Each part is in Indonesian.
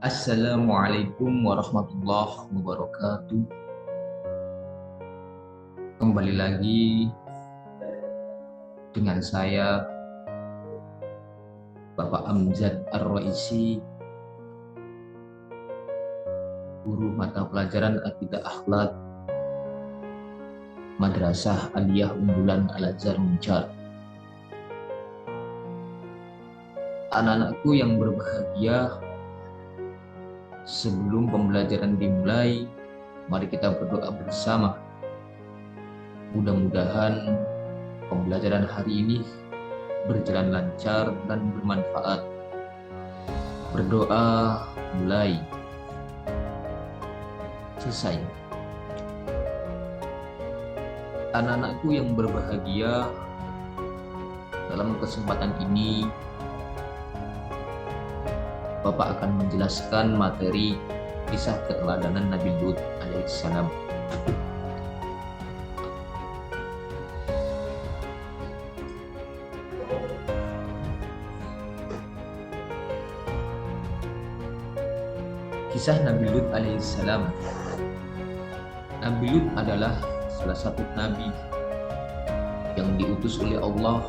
Assalamualaikum warahmatullahi wabarakatuh. Kembali lagi dengan saya Bapak Amjad Ar-Raisi, guru mata pelajaran Akidah Akhlak Madrasah Aliyah Unggulan Al-Azhar Muncar. Anak-anakku yang berbahagia, sebelum pembelajaran dimulai, mari kita berdoa bersama. Mudah-mudahan pembelajaran hari ini berjalan lancar dan bermanfaat. Berdoa mulai. Selesai. Anak-anakku yang berbahagia, dalam kesempatan ini Bapak akan menjelaskan materi kisah keteladanan Nabi Lut alaihissalam. Kisah Nabi Lut alaihissalam. Nabi Lut adalah salah satu nabi yang diutus oleh Allah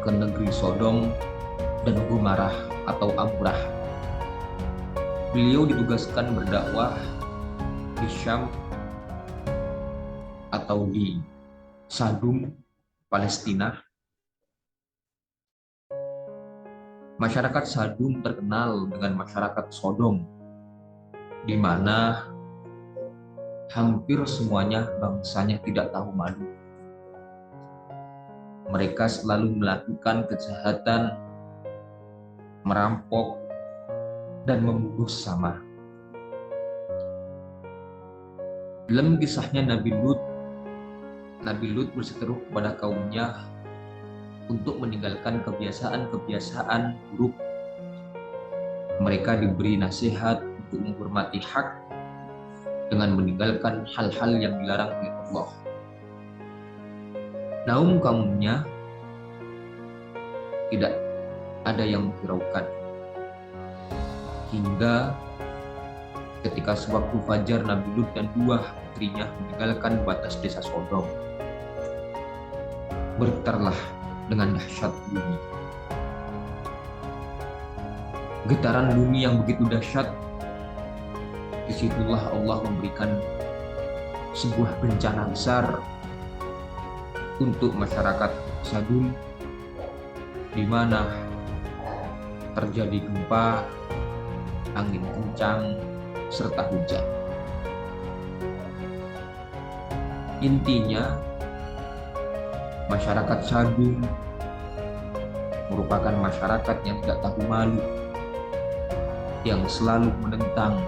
ke negeri Sodom dan Gomorrah atau Amrah. Beliau ditugaskan berdakwah di Syam atau di Sadum, Palestina. Masyarakat Sadum terkenal dengan masyarakat Sodom, di mana hampir semuanya bangsanya tidak tahu malu. Mereka selalu melakukan kejahatan, merampok, dan membunuh sama. Dalam kisahnya Nabi Lut berseteru kepada kaumnya untuk meninggalkan kebiasaan-kebiasaan buruk. Mereka diberi nasihat untuk menghormati hak dengan meninggalkan hal-hal yang dilarang oleh Allah. Namun kaumnya tidak ada yang menghiraukan. Hingga ketika sewaktu fajar, Nabi Lut dan dua putrinya meninggalkan batas desa Sodom. Bergetarlah dengan dahsyat bumi. Getaran bumi yang begitu dahsyat, disitulah Allah memberikan sebuah bencana besar untuk masyarakat Sadum, di mana terjadi gempa, angin kencang, serta hujan. Intinya, masyarakat Sadum merupakan masyarakat yang tidak tahu malu, yang selalu menentang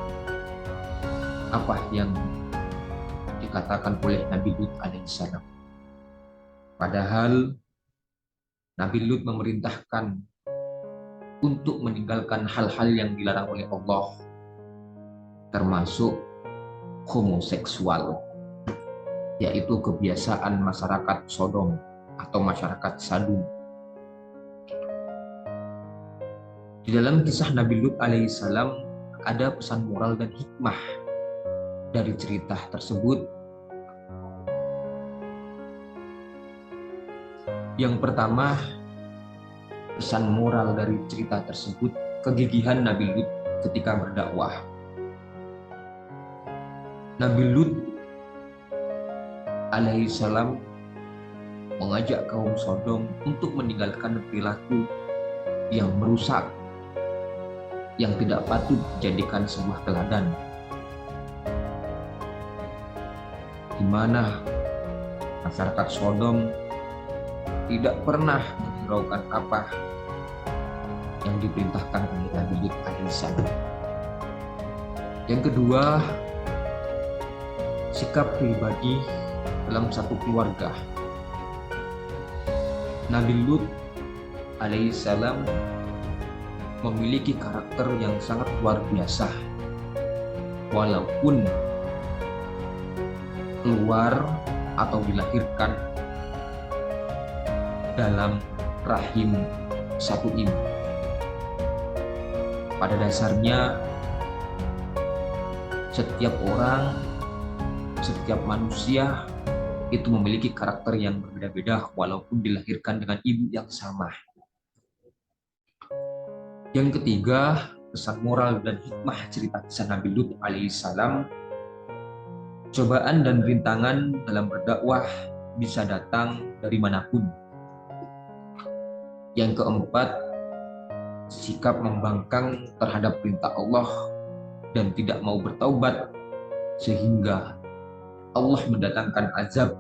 apa yang dikatakan oleh Nabi Lut alaihissalam. Padahal Nabi Lut memerintahkan untuk meninggalkan hal-hal yang dilarang oleh Allah, termasuk homoseksual, yaitu kebiasaan masyarakat Sodom atau masyarakat Sadum. Di dalam kisah Nabi Lut alaihissalam ada pesan moral dan hikmah dari cerita tersebut. Yang pertama, pesan moral dari cerita tersebut, kegigihan Nabi Lut ketika berdakwah. Nabi Lut alaihissalam mengajak kaum Sodom untuk meninggalkan perilaku yang merusak, yang tidak patut dijadikan sebuah teladan, di mana masyarakat Sodom tidak pernah menghiraukan apa yang diperintahkan oleh Nabi Lut alaihissalam. Yang kedua, sikap pribadi dalam satu keluarga. Nabi Lut alaihissalam memiliki karakter yang sangat luar biasa. Walaupun keluar atau dilahirkan dalam rahim satu ibu, pada dasarnya Setiap orang, setiap manusia itu memiliki karakter yang berbeda-beda walaupun dilahirkan dengan ibu yang sama. Yang ketiga, pesan moral dan hikmah cerita kisah Nabi Lut alaihissalam. Cobaan dan rintangan dalam berdakwah bisa datang dari manapun. Yang keempat, sikap membangkang terhadap perintah Allah dan tidak mau bertaubat sehingga Allah mendatangkan azab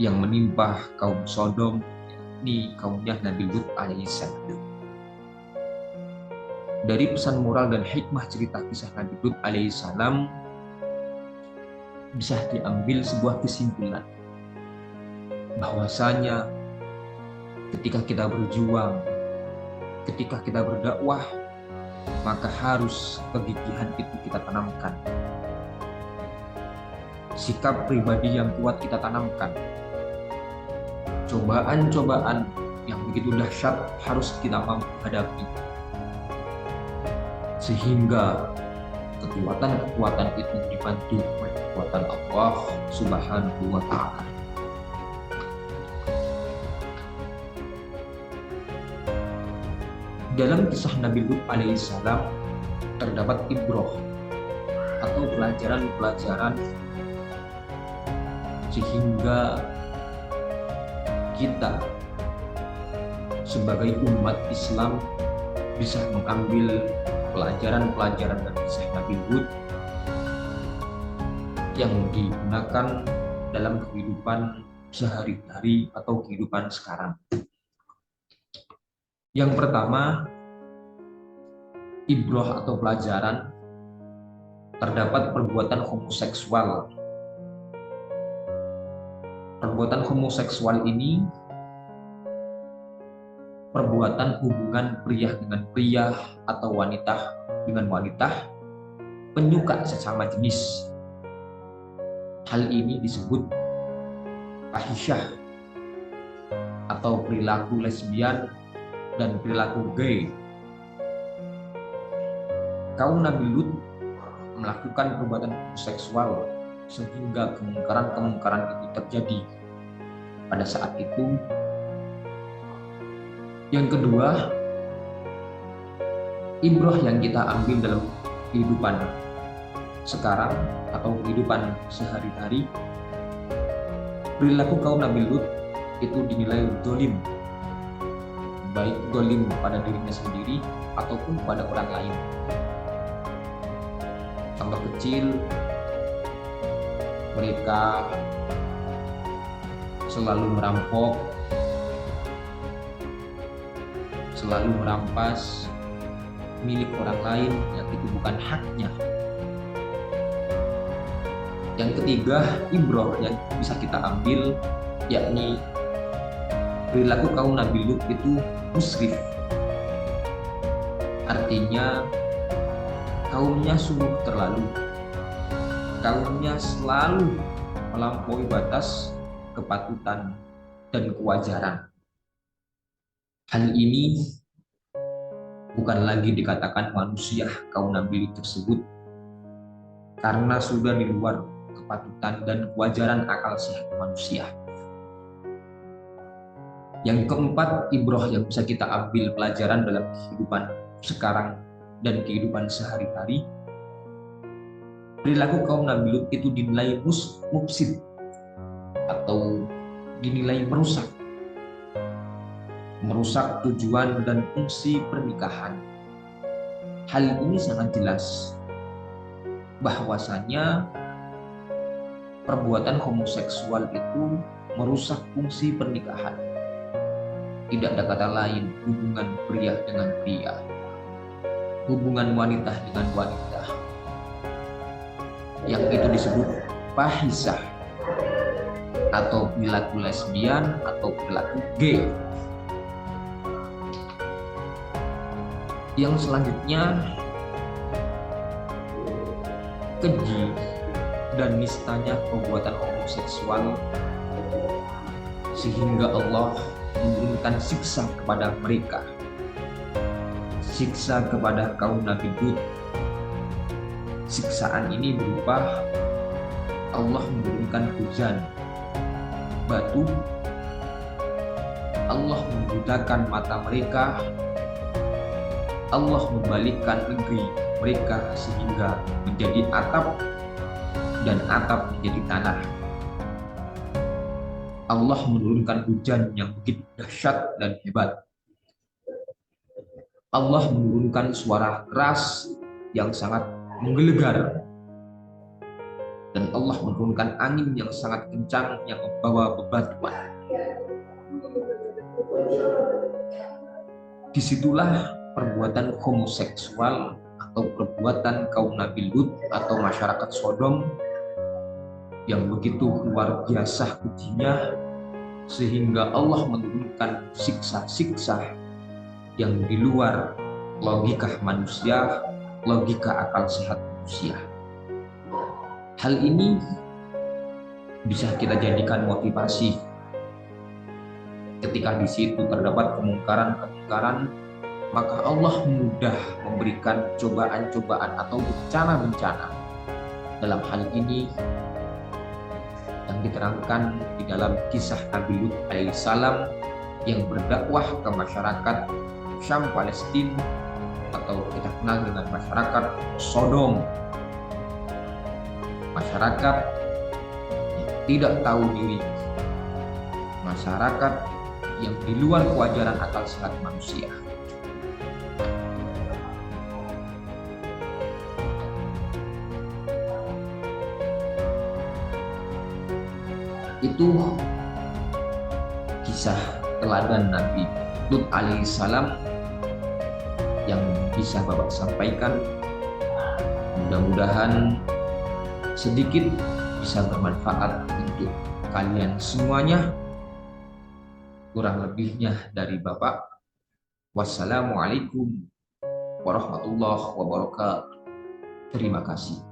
yang menimpa kaum Sodom, yakni kaumnya Nabi Lut alaihissalam. Dari pesan moral dan hikmah cerita kisah Nabi Lut alaihissalam bisa diambil sebuah kesimpulan bahwasanya ketika kita berjuang, ketika kita berdakwah, maka harus kegigihan itu kita tanamkan. Sikap pribadi yang kuat kita tanamkan. Cobaan-cobaan yang begitu dahsyat harus kita mampu hadapi. Sehingga kekuatan-kekuatan itu dibantu oleh kekuatan Allah Subhanahu wa Ta'ala. Dalam kisah Nabi Lut alaihissalam terdapat ibroh atau pelajaran-pelajaran sehingga kita sebagai umat Islam bisa mengambil pelajaran-pelajaran dari kisah Nabi Lut yang digunakan dalam kehidupan sehari-hari atau kehidupan sekarang. Yang pertama, ibroh atau pelajaran, terdapat perbuatan homoseksual. Perbuatan homoseksual ini perbuatan hubungan pria dengan pria atau wanita dengan wanita penyuka sesama jenis. Hal ini disebut fahisyah atau perilaku lesbian dan perilaku gay. Kaum Nabi Lut melakukan perbuatan seksual sehingga kemungkaran-kemungkaran itu terjadi pada saat itu. Yang kedua, ibroh yang kita ambil dalam kehidupan sekarang atau kehidupan sehari-hari, perilaku kaum Nabi Lut itu dinilai zalim, baik zalim pada dirinya sendiri ataupun pada orang lain. Contoh kecil, mereka selalu merampok, selalu merampas milik orang lain yang itu bukan haknya. Yang ketiga, ibroh yang bisa kita ambil yakni perilaku kaum Nabi Lut itu musrif. Artinya kaumnya sungguh terlalu. Kaumnya selalu melampaui batas kepatutan dan kewajaran. Hal ini bukan lagi dikatakan manusia kaum Nabi Lut tersebut karena sudah di luar kepatutan dan kewajaran akal sehat manusia. Yang keempat, ibroh yang bisa kita ambil pelajaran dalam kehidupan sekarang dan kehidupan sehari-hari, perilaku kaum Nabi Lut itu dinilai mufsid atau dinilai merusak tujuan dan fungsi pernikahan. Hal ini sangat jelas bahwasanya perbuatan homoseksual itu merusak fungsi pernikahan. Tidak ada kata lain, hubungan pria dengan pria, hubungan wanita dengan wanita, yang itu disebut fahisyah atau perilaku lesbian atau perilaku gay. Yang selanjutnya, keji dan nistanya perbuatan homoseksual sehingga Allah menurunkan siksa kepada mereka, siksa kepada kaum Nabi Lut Siksaan ini berupa Allah menurunkan hujan, batu, Allah membutakan mata mereka, Allah membalikkan negeri mereka sehingga menjadi atap dan atap menjadi tanah. Allah menurunkan hujan yang begitu dahsyat dan hebat. Allah menurunkan suara keras yang sangat menggelegar. Dan Allah menurunkan angin yang sangat kencang yang membawa bebatuan. Disitulah perbuatan homoseksual atau perbuatan kaum Nabi Lut atau masyarakat Sodom yang begitu luar biasa kejinya, sehingga Allah menurunkan siksa-siksa yang di luar logika manusia, logika akal sehat manusia. Hal ini bisa kita jadikan motivasi ketika di situ terdapat kemungkaran-kemungkaran, maka Allah mudah memberikan cobaan-cobaan atau bencana-bencana. Dalam hal ini yang diterangkan di dalam kisah Nabi Lut alaihissalam yang berdakwah ke masyarakat Syam Palestina atau kita kenal dengan masyarakat Sodom, masyarakat yang tidak tahu diri, masyarakat yang di luar kewajaran akal sehat manusia. Itu kisah teladan Nabi Lut alaihissalam yang bisa Bapak sampaikan. Mudah-mudahan sedikit bisa bermanfaat untuk kalian semuanya. Kurang lebihnya dari Bapak. Wassalamualaikum warahmatullahi wabarakatuh. Terima kasih.